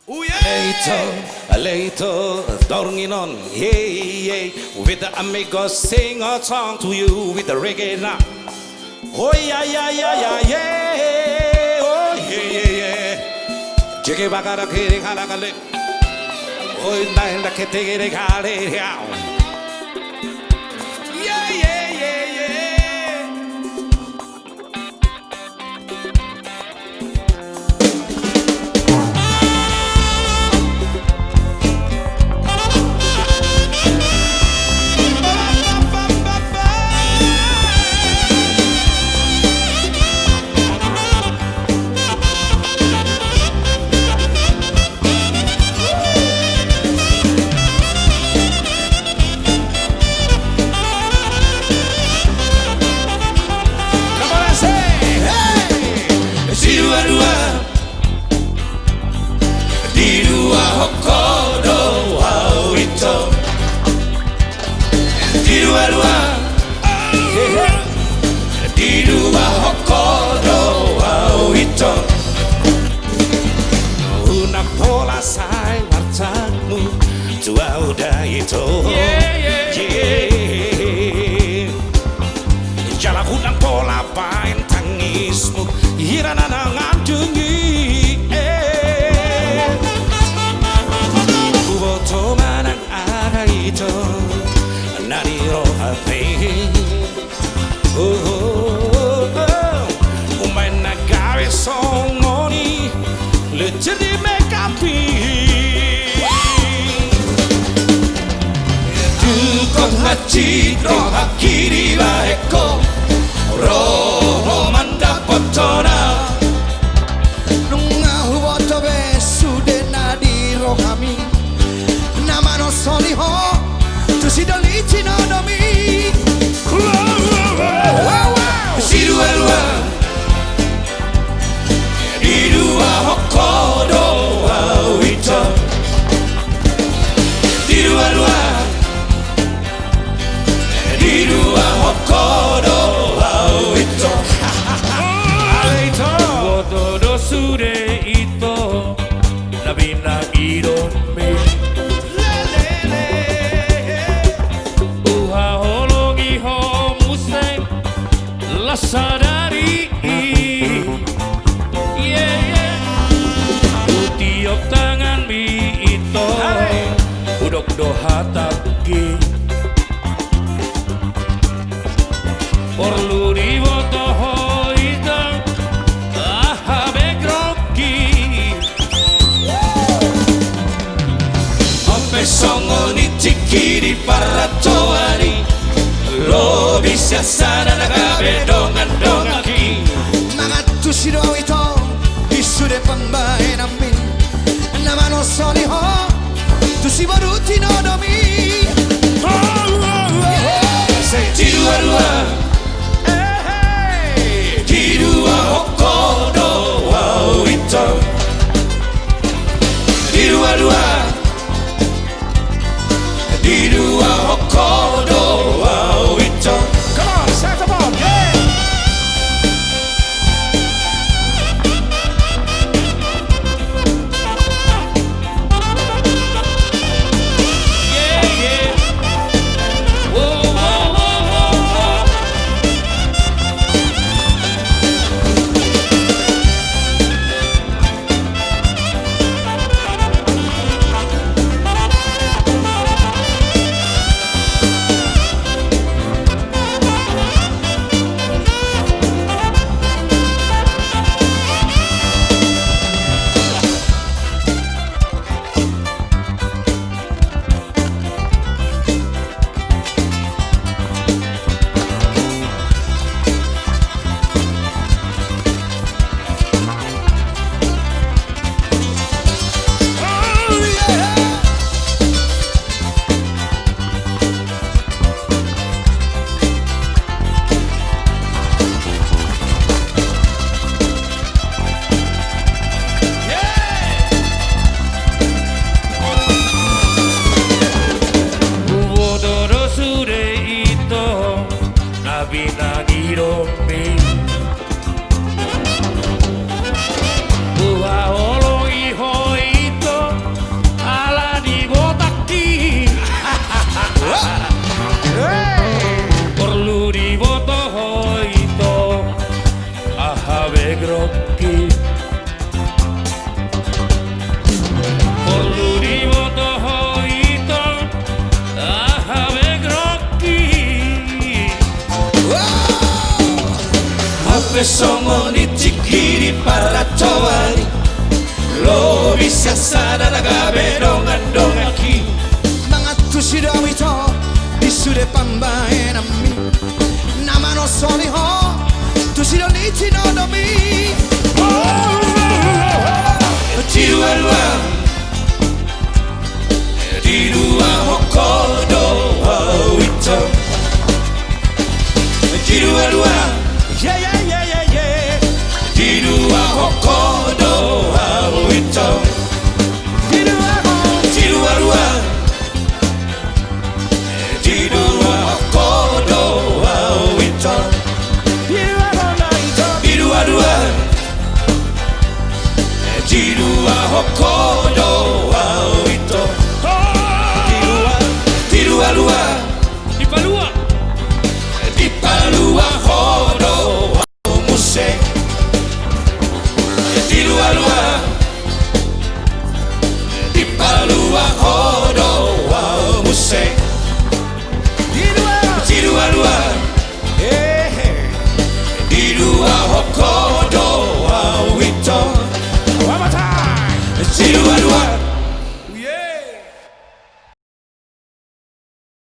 Ooh, yeah. Later, darling on, yeah. With the amigos, sing a song to you with the reggae now. Oh, yeah. Oh, yeah. Jiggy bagara kiri halakale. Oh, naenda ketegere kale yao. Yeah. Una pola sai martamu tua udah itu Jala kunang pola pain tangismu hirana ngantungi Kuboto manang aga itu nari rohape Umay nagawe songoni Lejeri mekapi Dukong haji roha kiri baeko Roho manda potona Nunga huboto besude nadi rohami Nama no soliho Tusidolichi no domi Siruelua Dirua hokodo awito Diruelua Dirua hokodo awito Wododo sure ito Nabina irome Uha holongi homuse Lasadari Utiok tangan mi ito Udok doha taki Orlu di woto hoita Aha begroki Ompe songo ni cikiri para toari Lo bisa sana nagabe dongan-dongaki Mga tusido ito Isude pambahe namin Nama no soliho Tusibaruti no domi Tirua Tirua hokodo awito Tirua Tirua hokodo awito Come on, saxophone, yeah! grogi perlu diwoto itu grogi Ape songo ni cikiri para cowari Lo bisa sadar gabe dongan ki Mga tushidawito Isure pambae na mi Nama no soli ho Tushiro nichi no no mi Jirua Jirua hokodo hawito Jirua Yeah yeah yeah yeah yeah Jirua hokodo hawito Jirua Jirua hokodo hawito Jirua Jirua hokodo